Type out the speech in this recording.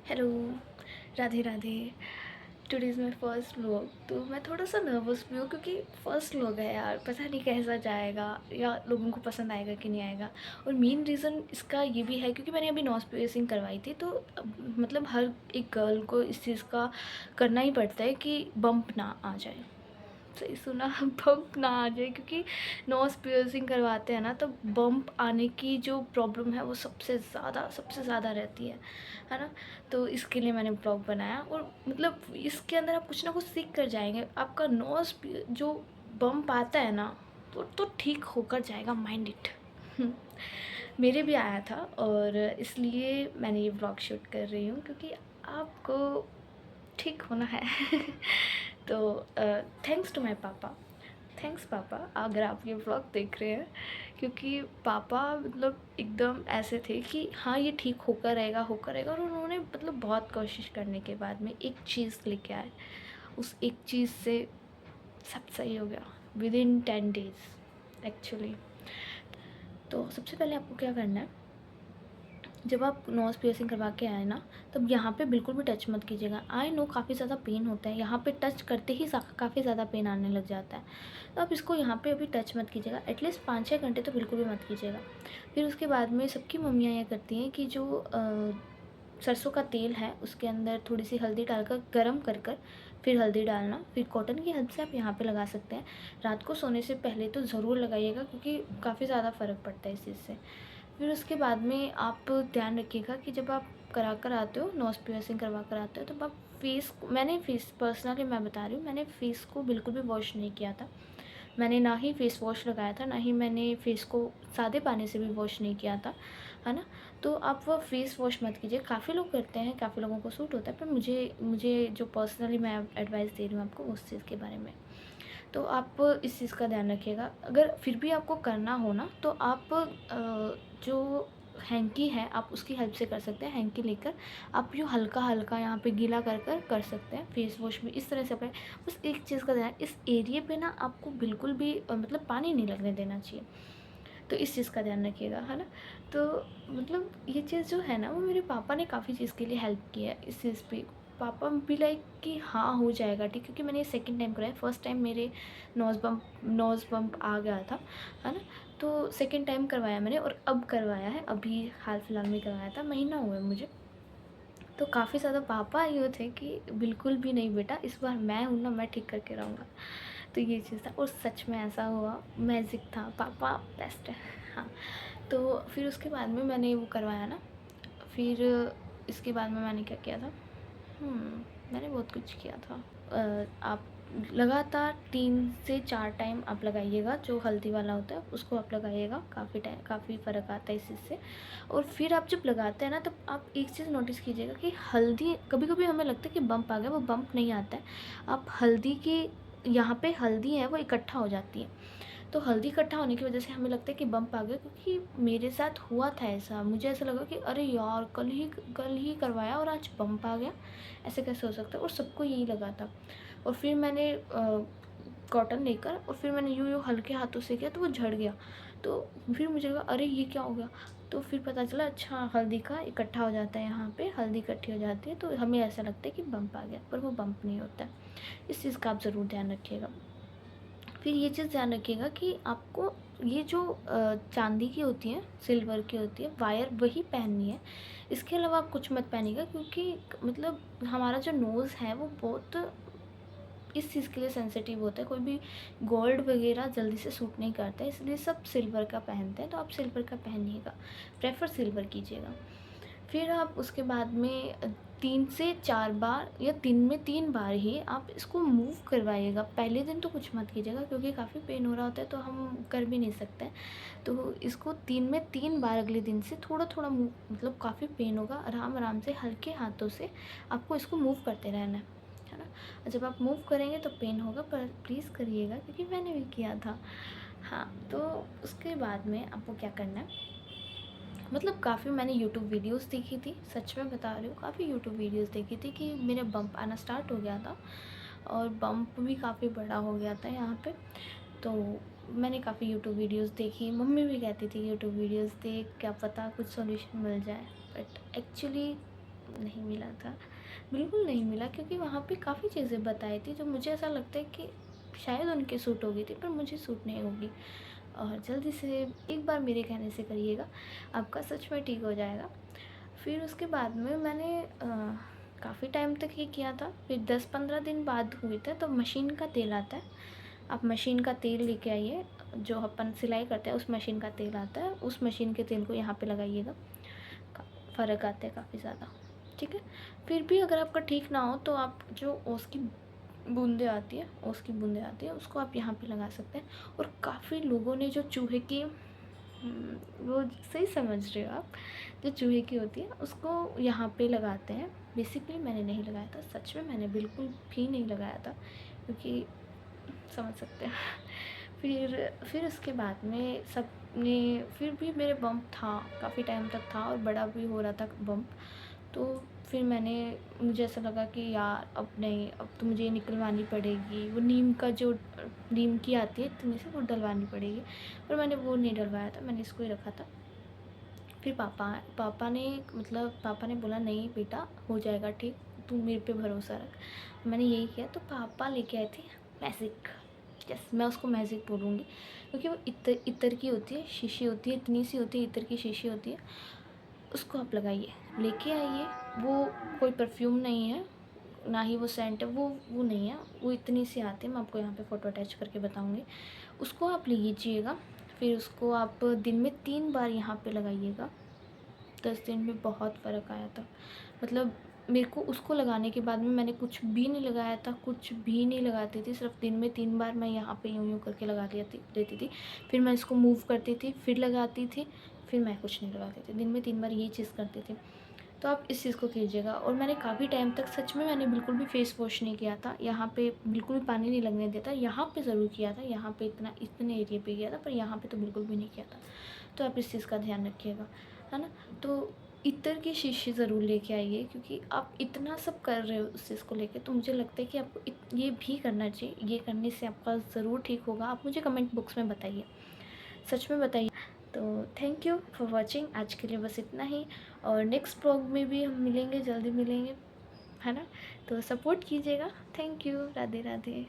Hello, Radhe Radhe. Today is my first vlog. तो मैं थोड़ा सा नर्वस भी हूँ क्योंकि फ़र्स्ट व्लॉग है यार, पता नहीं कैसा जाएगा या लोगों को पसंद आएगा कि नहीं आएगा। और मेन रीज़न इसका ये भी है क्योंकि मैंने अभी नोज़ पियर्सिंग करवाई थी, तो मतलब हर एक गर्ल को इस चीज़ का करना ही पड़ता है कि बम्प ना आ जाए। सही सुना, बम्प ना आ जाए, क्योंकि नोज़ पियर्सिंग करवाते हैं ना, तो बम्प आने की जो प्रॉब्लम है वो सबसे ज़्यादा रहती है ना। तो इसके लिए मैंने ब्लॉग बनाया और मतलब इसके अंदर आप कुछ ना कुछ सीख कर जाएंगे। आपका जो बम्प आता है ना, तो ठीक होकर जाएगा, माइंड इट। मेरे भी आया था और इसलिए मैंने ये ब्लॉग शूट कर रही हूँ क्योंकि आपको ठीक होना है। तो थैंक्स टू माय पापा। थैंक्स पापा, अगर आप ये व्लॉग देख रहे हैं, क्योंकि पापा मतलब एकदम ऐसे थे कि हाँ ये ठीक होकर रहेगा, और उन्होंने मतलब बहुत कोशिश करने के बाद में एक चीज़ लेके आए। उस एक चीज़ से सब सही हो गया विद इन 10 डेज़ एक्चुअली। तो सबसे पहले आपको क्या करना है, जब आप नोज़ पियर्सिंग करवा के आए ना, तब यहाँ पे बिल्कुल भी टच मत कीजिएगा। आई नो काफ़ी ज़्यादा पेन होता है, यहाँ पे टच करते ही काफ़ी ज़्यादा पेन आने लग जाता है। तो आप इसको यहाँ पे अभी टच मत कीजिएगा, एटलीस्ट 5-6 घंटे तो बिल्कुल भी मत कीजिएगा। फिर उसके बाद में सबकी मम्मियाँ ये करती हैं कि जो सरसों का तेल है उसके अंदर थोड़ी सी हल्दी डालकर गरम कर कर फिर हल्दी डालना, फिर कॉटन की हेल्प से आप यहाँ पे लगा सकते हैं। रात को सोने से पहले तो ज़रूर लगाइएगा क्योंकि काफ़ी ज़्यादा फ़र्क पड़ता है इस चीज़ से। फिर उसके बाद में आप ध्यान रखिएगा कि जब आप करा कर आते हो, नोज़ पियर्सिंग करवा कर आते हो, तब आप मैंने फेस पर्सनली मैं बता रही हूँ, मैंने फेस को बिल्कुल भी वॉश नहीं किया था। मैंने ना ही फेस वॉश लगाया था, ना ही मैंने फेस को सादे पानी से भी वॉश नहीं किया था, है ना। तो आप वो फेस वॉश मत कीजिए। काफ़ी लोग करते हैं, काफ़ी लोगों को सूट होता है, पर मुझे मुझे जो पर्सनली मैं एडवाइस दे रही हूँ आपको उस चीज़ के बारे में। तो आप इस चीज़ का ध्यान रखिएगा। अगर फिर भी आपको करना हो ना, तो आप जो हैंकी है आप उसकी हेल्प से कर सकते हैं। हैंकी लेकर आप यूँ हल्का-हल्का यहाँ पे गीला कर सकते हैं। फेस वॉश भी इस तरह से अप्लाई। बस एक चीज़ का ध्यान, इस एरिये पे ना आपको बिल्कुल भी मतलब पानी नहीं लगने देना चाहिए। तो इस चीज़ का ध्यान रखिएगा, है ना। तो मतलब ये चीज़ जो है ना, वो मेरे पापा ने काफ़ी चीज़ के लिए हेल्प की है इस चीज़ पे। पापा भी लाइक कि हाँ हो जाएगा ठीक, क्योंकि मैंने ये सेकंड टाइम कराया। फर्स्ट टाइम मेरे नोज़ बम्प आ गया था, है ना। तो सेकंड टाइम करवाया मैंने और अब करवाया है, अभी हाल फिलहाल में करवाया था, महीना हुआ है मुझे। तो काफ़ी ज़्यादा पापा ये थे कि बिल्कुल भी नहीं बेटा, इस बार मैं हूँ ना, मैं ठीक करके रहूँगा। तो ये चीज़ था और सच में ऐसा हुआ, मैजिक था, पापा बेस्ट है। हाँ, तो फिर उसके बाद में मैंने वो करवाया ना, फिर इसके बाद में मैंने क्या किया था, मैंने बहुत कुछ किया था। आप लगातार 3 से 4 टाइम आप लगाइएगा, जो हल्दी वाला होता है उसको आप लगाइएगा, काफ़ी फ़र्क आता है इस चीज़ से। और फिर आप जब लगाते हैं ना, तब आप एक चीज़ नोटिस कीजिएगा कि हल्दी, कभी कभी हमें लगता है कि बम्प आ गया, वो बम्प नहीं आता है। आप हल्दी की, यहाँ पे हल्दी है वो इकट्ठा हो जाती है, तो हल्दी इकट्ठा होने की वजह से हमें लगता है कि बम्प आ गया। क्योंकि मेरे साथ हुआ था ऐसा, मुझे ऐसा लगा कि अरे यार कल ही करवाया और आज बम्प आ गया, ऐसे कैसे हो सकता है, और सबको यही लगा था। और फिर मैंने कॉटन लेकर और फिर मैंने यूँ यूँ हल्के हाथों से किया तो वो झड़ गया। तो फिर मुझे लगा अरे ये क्या हो गया, तो फिर पता चला अच्छा हल्दी का इकट्ठा हो जाता है, यहाँ पे हल्दी इकट्ठी हो जाती है, तो हमें ऐसा लगता है कि बम्प आ गया, पर वो बम्प नहीं होता है। इस चीज़ का आप ज़रूर ध्यान रखिएगा। फिर ये चीज़ ध्यान रखिएगा कि आपको ये जो चांदी की होती है, सिल्वर की होती है, वायर वही पहननी है। इसके अलावा आप कुछ मत पहनिएगा, क्योंकि मतलब हमारा जो नोज़ है वो बहुत इस चीज़ के लिए सेंसिटिव होता है। कोई भी गोल्ड वगैरह जल्दी से सूट नहीं करता है, इसलिए सब सिल्वर का पहनते हैं, तो आप सिल्वर का पहनिएगा, प्रेफर सिल्वर कीजिएगा। फिर आप उसके बाद में 3 से 4 बार या दिन में 3 बार ही आप इसको मूव करवाइएगा। पहले दिन तो कुछ मत कीजिएगा क्योंकि काफ़ी पेन हो रहा होता है, तो हम कर भी नहीं सकते हैं। तो इसको 3 में 3 बार अगले दिन से थोड़ा थोड़ा मूव, मतलब काफ़ी पेन होगा, आराम आराम से हल्के हाथों से आपको इसको मूव करते रहना है ना। और जब आप मूव करेंगे तो पेन होगा, पर प्लीज़ करिएगा क्योंकि मैंने भी किया था। हाँ, तो उसके बाद में आपको क्या करना है, मतलब काफ़ी मैंने यूट्यूब वीडियोस देखी थी, सच में बता रही हूँ, काफ़ी यूट्यूब वीडियोस देखी थी कि मेरे बम्प आना स्टार्ट हो गया था और बम्प भी काफ़ी बड़ा हो गया था यहाँ पे। तो मैंने काफ़ी यूट्यूब वीडियोस देखी, मम्मी भी कहती थी यूट्यूब वीडियोस देख, क्या पता कुछ सॉल्यूशन मिल जाए, बट एक्चुअली नहीं मिला था, बिल्कुल नहीं मिला, क्योंकि वहाँ पे काफ़ी चीज़ें बताई थी जो मुझे ऐसा लगता है कि शायद उनके सूट हो गई थी, पर मुझे सूट नहीं होगी। और जल्दी से एक बार मेरे कहने से करिएगा, आपका सच में ठीक हो जाएगा। फिर उसके बाद में मैंने काफ़ी टाइम तक ये किया था। फिर 10-15 दिन बाद हुए थे, तो मशीन का तेल आता है, आप मशीन का तेल लेके आइए, जो अपन सिलाई करते हैं उस मशीन का तेल आता है, उस मशीन के तेल को यहाँ पे लगाइएगा, फ़र्क आता है काफ़ी ज़्यादा, ठीक है। फिर भी अगर आपका ठीक ना हो तो आप जो ओस की बूंदें आती है, ओस की बूंदें आती है, उसको आप यहाँ पे लगा सकते हैं। और काफ़ी लोगों ने जो चूहे की वो सही समझ रहे हो आप, जो चूहे की होती है उसको यहाँ पे लगाते हैं। बेसिकली मैंने नहीं लगाया था, सच में मैंने बिल्कुल भी नहीं लगाया था, क्योंकि समझ सकते हैं। फिर उसके बाद में सब ने, फिर भी मेरे बम्प था, काफ़ी टाइम तक था और बड़ा भी हो रहा था बम्प। तो फिर मुझे ऐसा लगा कि यार अब नहीं, अब तो मुझे ये निकलवानी पड़ेगी, वो नीम का जो नीम की आती है इतनी से, वो डलवानी पड़ेगी। पर मैंने वो नहीं डलवाया था, मैंने इसको ही रखा था। फिर पापा ने बोला नहीं बेटा, हो जाएगा ठीक, तू मेरे पे भरोसा रख। मैंने यही किया, तो पापा लेके आए थे मैजिक। यस, मैं उसको मैजिक बोलूँगी, क्योंकि वो इत्र की होती है, शीशी होती है, इतनी सी होती है, इत्र की शीशी होती है। उसको आप लगाइए, लेके आइए। वो कोई परफ्यूम नहीं है, ना ही वो सेंट है, वो नहीं है, वो इतनी सी आती है। मैं आपको यहाँ पे फ़ोटो अटैच करके बताऊँगी। उसको आप लीजिएगा, फिर उसको आप दिन में 3 बार यहाँ पे लगाइएगा। 10 दिन में बहुत फ़र्क आया था। मतलब मेरे को उसको लगाने के बाद में मैंने कुछ भी नहीं लगाया था, कुछ भी नहीं लगाती थी, सिर्फ दिन में 3 बार मैं यहाँ पे यूँ-यूँ करके लगा देती थी। फिर मैं इसको मूव करती थी, फिर लगाती थी, फिर मैं कुछ नहीं लगाती थी। दिन में 3 बार ये चीज़ करती थी। तो आप इस चीज़ को कीजिएगा। और मैंने काफ़ी टाइम तक सच में मैंने बिल्कुल भी फेस वॉश नहीं किया था, यहाँ पे बिल्कुल भी पानी नहीं लगने देता। यहाँ पे ज़रूर किया था, यहाँ पे इतने एरिया पे किया था, पर यहाँ पे तो बिल्कुल भी नहीं किया था। तो आप इस चीज़ का ध्यान रखिएगा, है ना। तो इत्र की शीशी ज़रूर लेके आइए, क्योंकि आप इतना सब कर रहे हो उस चीज़ को लेके, तो मुझे लगता है कि आपको ये भी करना चाहिए। ये करने से आपका ज़रूर ठीक होगा। आप मुझे कमेंट बॉक्स में बताइए, सच में बताइए। तो थैंक यू फॉर वॉचिंग, आज के लिए बस इतना ही। और नेक्स्ट ब्लॉग में भी हम मिलेंगे, जल्दी मिलेंगे, है ना। तो सपोर्ट कीजिएगा। Thank you, Radhe Radhe.